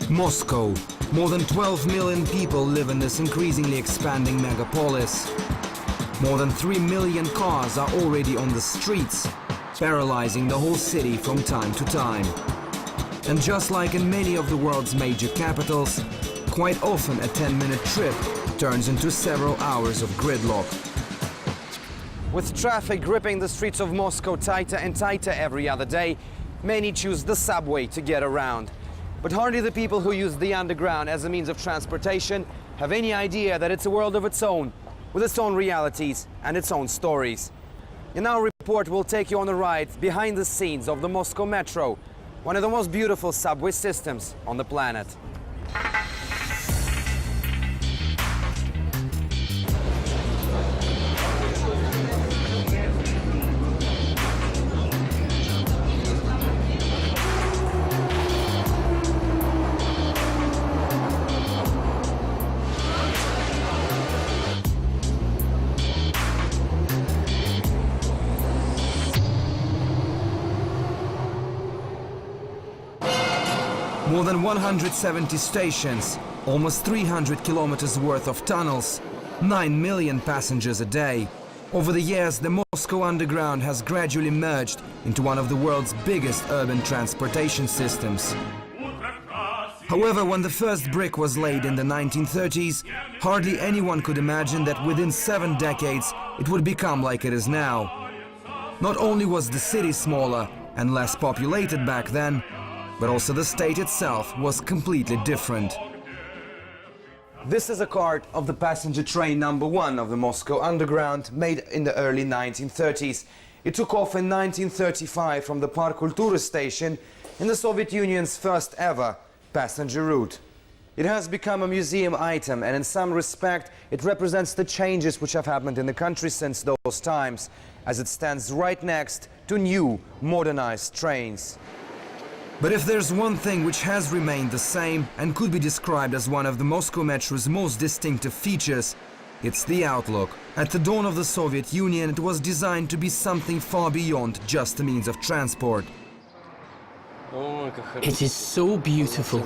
Moscow. More than 12 million people live in this increasingly expanding megapolis. More than 3 million cars are already on the streets, paralyzing the whole city from time to time. And just like in many of the world's major capitals, quite often a 10-minute trip turns into several hours of gridlock. With traffic gripping the streets of Moscow tighter and tighter every other day, many choose the subway to get around. But hardly the people who use the underground as a means of transportation have any idea that it's a world of its own, with its own realities and its own stories. In our report, we'll take you on a ride behind the scenes of the Moscow Metro, one of the most beautiful subway systems on the planet. More than 170 stations, almost 300 kilometers worth of tunnels, 9 million passengers a day. Over the years, the Moscow Underground has gradually merged into one of the world's biggest urban transportation systems. However, when the first brick was laid in the 1930s, hardly anyone could imagine that within 7 decades it would become like it is now. Not only was the city smaller and less populated back then, but also the state itself was completely different. This is a cart of the passenger train number 1 of the Moscow Underground, made in the early 1930s. It took off in 1935 from the Park Kultura station in the Soviet Union's first ever passenger route. It has become a museum item, and in some respect it represents the changes which have happened in the country since those times, as it stands right next to new, modernized trains. But if there's one thing which has remained the same and could be described as one of the Moscow Metro's most distinctive features, it's the outlook. At the dawn of the Soviet Union, it was designed to be something far beyond just a means of transport. It is so beautiful.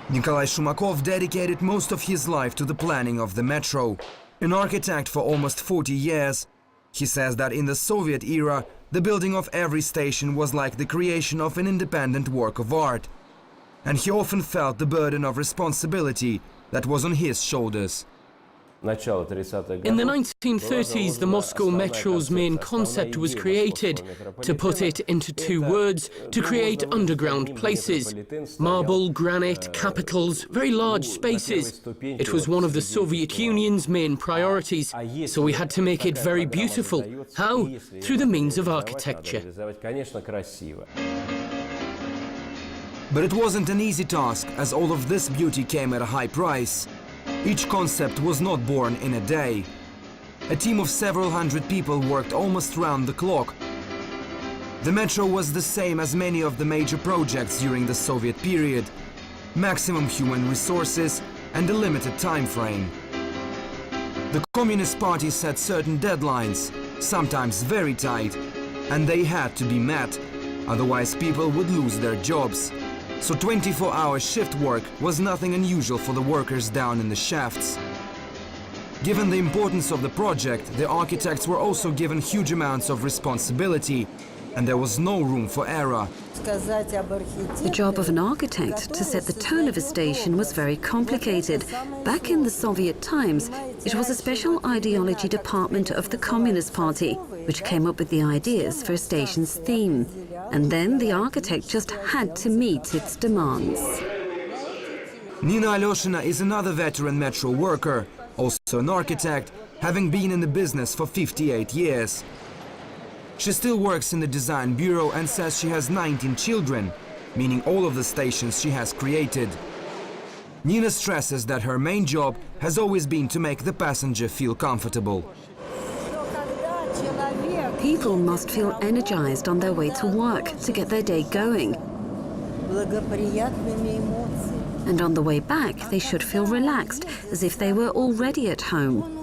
Nikolai Shumakov dedicated most of his life to the planning of the metro. An architect for almost 40 years, he says that in the Soviet era, the building of every station was like the creation of an independent work of art. And he often felt the burden of responsibility that was on his shoulders. In the 1930s, the Moscow Metro's main concept was created. To put it into 2 words, to create underground places. Marble, granite, capitals, very large spaces. It was one of the Soviet Union's main priorities, so we had to make it very beautiful. How? Through the means of architecture. But it wasn't an easy task, as all of this beauty came at a high price. Each concept was not born in a day. A team of several hundred people worked almost round the clock. The metro was the same as many of the major projects during the Soviet period. Maximum human resources and a limited time frame. The Communist Party set certain deadlines, sometimes very tight, and they had to be met, otherwise people would lose their jobs. So 24-hour shift work was nothing unusual for the workers down in the shafts. Given the importance of the project, the architects were also given huge amounts of responsibility, and there was no room for error. The job of an architect to set the tone of a station was very complicated. Back in the Soviet times, it was a special ideology department of the Communist Party, which came up with the ideas for a station's theme. And then the architect just had to meet its demands. Nina Alyoshina is another veteran metro worker, also an architect, having been in the business for 58 years. She still works in the design bureau and says she has 19 children, meaning all of the stations she has created. Nina stresses that her main job has always been to make the passenger feel comfortable. People must feel energized on their way to work to get their day going. And on the way back, they should feel relaxed, as if they were already at home.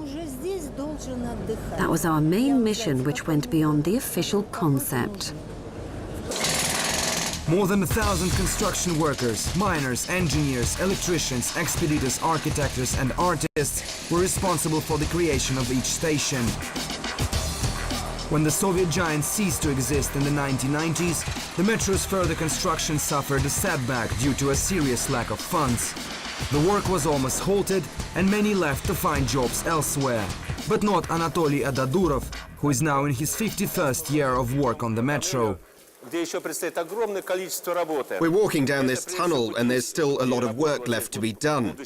That was our main mission, which went beyond the official concept. More than 1,000 construction workers, miners, engineers, electricians, expeditors, architects and artists were responsible for the creation of each station. When the Soviet giant ceased to exist in the 1990s, the metro's further construction suffered a setback due to a serious lack of funds. The work was almost halted and many left to find jobs elsewhere. But not Anatoly Adadurov, who is now in his 51st year of work on the metro. We're walking down this tunnel and there's still a lot of work left to be done.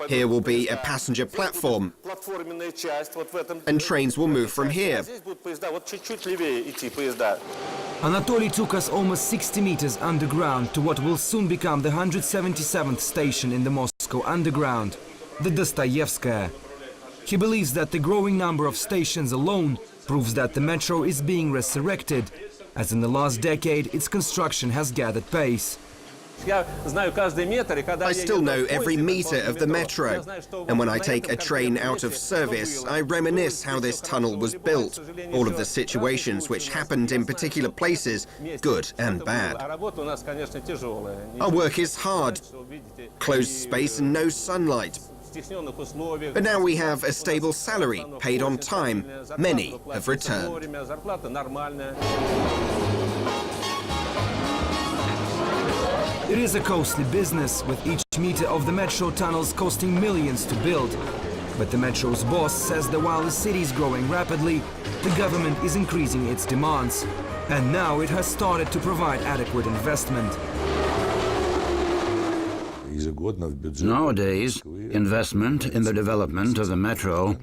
Here will be a passenger platform and trains will move from here. Anatoly took us almost 60 meters underground to what will soon become the 177th station in the Moscow Underground, the Dostoyevskaya. He believes that the growing number of stations alone proves that the metro is being resurrected, as in the last decade its construction has gathered pace. I still know every meter of the metro, and when I take a train out of service, I reminisce how this tunnel was built, all of the situations which happened in particular places, good and bad. Our work is hard, closed space and no sunlight. But now we have a stable salary, paid on time. Many have returned. It is a costly business, with each meter of the metro tunnels costing millions to build. But the metro's boss says that while the city is growing rapidly, the government is increasing its demands. And now it has started to provide adequate investment. Nowadays, investment in the development of the metro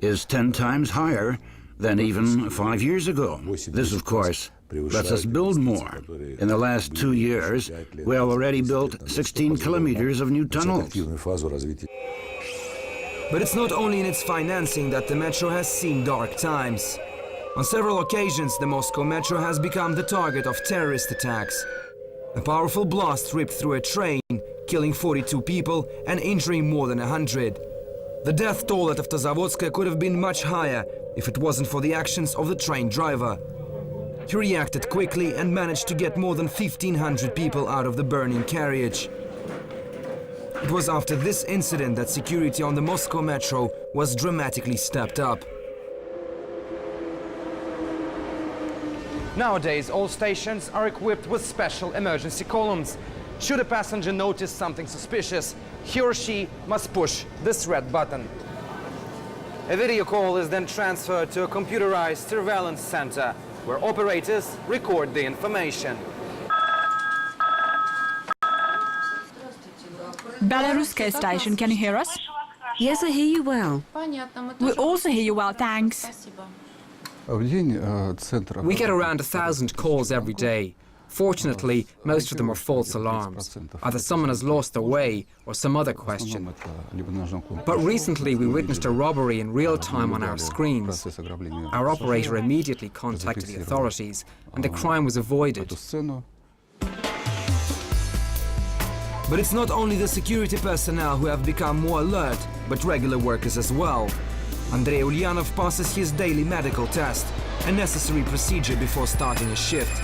is 10 times higher than even 5 years ago. This, of course, lets us build more. In the last 2 years, we have already built 16 kilometers of new tunnels. But it's not only in its financing that the metro has seen dark times. On several occasions, the Moscow metro has become the target of terrorist attacks. A powerful blast ripped through a train, killing 42 people and injuring more than 100. The death toll at Avtozavodskaya could have been much higher if it wasn't for the actions of the train driver. He reacted quickly and managed to get more than 1,500 people out of the burning carriage. It was after this incident that security on the Moscow metro was dramatically stepped up. Nowadays, all stations are equipped with special emergency columns. Should a passenger notice something suspicious, he or she must push this red button. A video call is then transferred to a computerized surveillance center, where operators record the information. Belaruskaya station, can you hear us? Yes, I hear you well. We also hear you well, thanks. We get around 1,000 calls every day. Fortunately, most of them are false alarms. Either someone has lost their way or some other question. But recently we witnessed a robbery in real time on our screens. Our operator immediately contacted the authorities and the crime was avoided. But it's not only the security personnel who have become more alert, but regular workers as well. Andrei Ulyanov passes his daily medical test, a necessary procedure before starting a shift.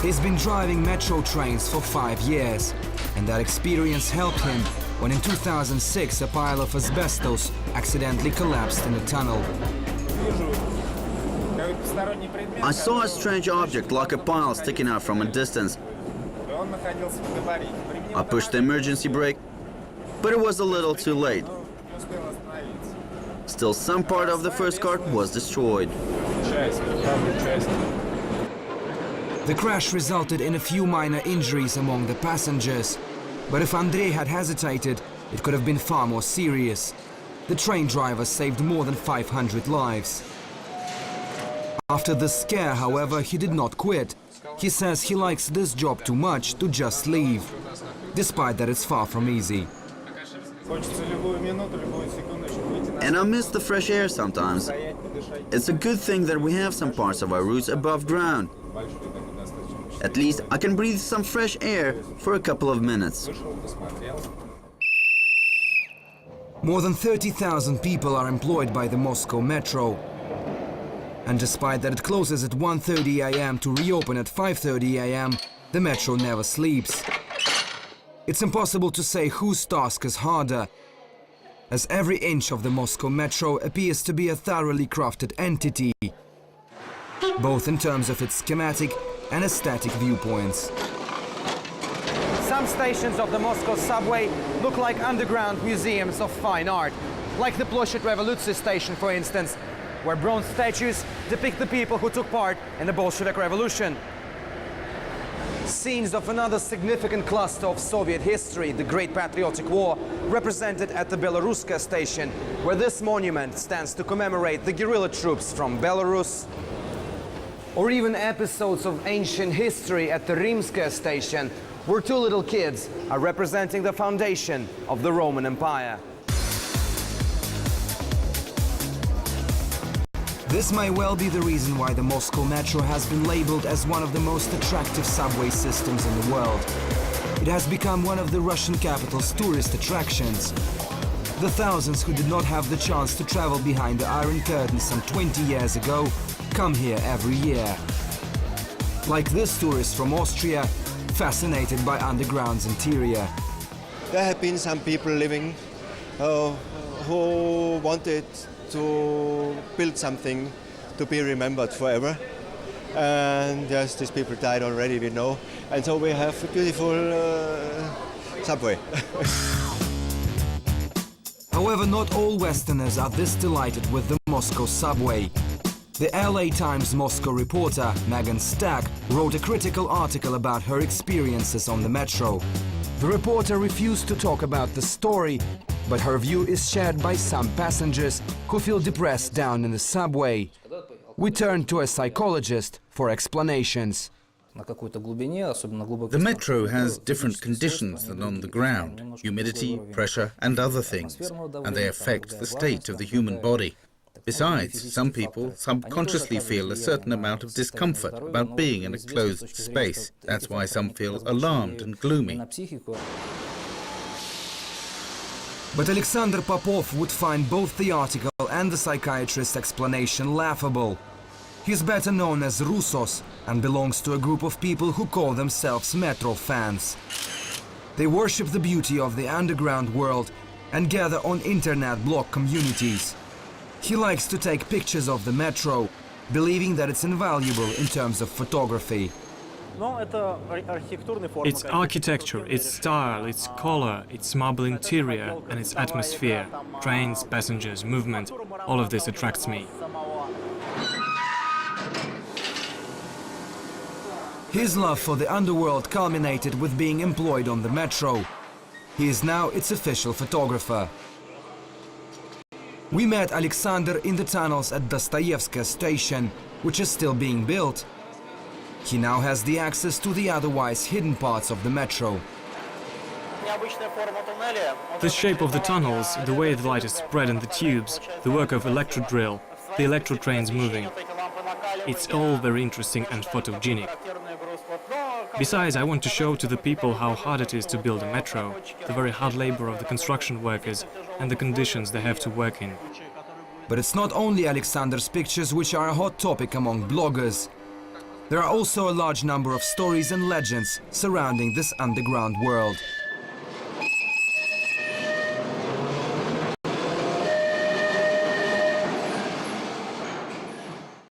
He's been driving metro trains for 5 years, and that experience helped him when in 2006 a pile of asbestos accidentally collapsed in a tunnel. I saw a strange object like a pile sticking out from a distance. I pushed the emergency brake, but it was a little too late. Still, some part of the first car was destroyed. The crash resulted in a few minor injuries among the passengers. But if Andrei had hesitated, it could have been far more serious. The train driver saved more than 500 lives. After the scare, however, he did not quit. He says he likes this job too much to just leave, despite that it's far from easy. And I miss the fresh air sometimes. It's a good thing that we have some parts of our routes above ground. At least I can breathe some fresh air for a couple of minutes. More than 30,000 people are employed by the Moscow metro. And despite that it closes at 1:30 a.m. to reopen at 5:30 a.m., the metro never sleeps. It's impossible to say whose task is harder, as every inch of the Moscow metro appears to be a thoroughly crafted entity, both in terms of its schematic and aesthetic viewpoints. Some stations of the Moscow subway look like underground museums of fine art, like the Ploshchad Revolutsy station, for instance, where bronze statues depict the people who took part in the Bolshevik Revolution. Scenes of another significant cluster of Soviet history, the Great Patriotic War, represented at the Belaruskaya station, where this monument stands to commemorate the guerrilla troops from Belarus. Or even episodes of ancient history at the Rimskaya station, where two little kids are representing the foundation of the Roman Empire. This may well be the reason why the Moscow Metro has been labeled as one of the most attractive subway systems in the world. It has become one of the Russian capital's tourist attractions. The thousands who did not have the chance to travel behind the Iron Curtain some 20 years ago come here every year. Like this tourist from Austria, fascinated by underground's interior. There have been some people living who wanted to build something to be remembered forever. And yes, these people died already, we know. And so we have a beautiful subway. However, not all Westerners are this delighted with the Moscow subway. The LA Times Moscow reporter, Megan Stack, wrote a critical article about her experiences on the metro. The reporter refused to talk about the story, but her view is shared by some passengers who feel depressed down in the subway. We turned to a psychologist for explanations. The metro has different conditions than on the ground, humidity, pressure and other things, and they affect the state of the human body. Besides, some people subconsciously feel a certain amount of discomfort about being in a closed space. That's why some feel alarmed and gloomy. But Alexander Popov would find both the article and the psychiatrist's explanation laughable. He's better known as Russos and belongs to a group of people who call themselves metro fans. They worship the beauty of the underground world and gather on internet blog communities. He likes to take pictures of the metro, believing that it's invaluable in terms of photography. Its architecture, its style, its color, its marble interior and its atmosphere, trains, passengers, movement, all of this attracts me. His love for the underworld culminated with being employed on the metro. He is now its official photographer. We met Alexander in the tunnels at Dostoevskaya station, which is still being built. He now has the access to the otherwise hidden parts of the metro. The shape of the tunnels, the way the light is spread in the tubes, the work of electro drill, the electro trains moving. It's all very interesting and photogenic. Besides, I want to show to the people how hard it is to build a metro, the very hard labor of the construction workers and the conditions they have to work in. But it's not only Alexander's pictures which are a hot topic among bloggers. There are also a large number of stories and legends surrounding this underground world.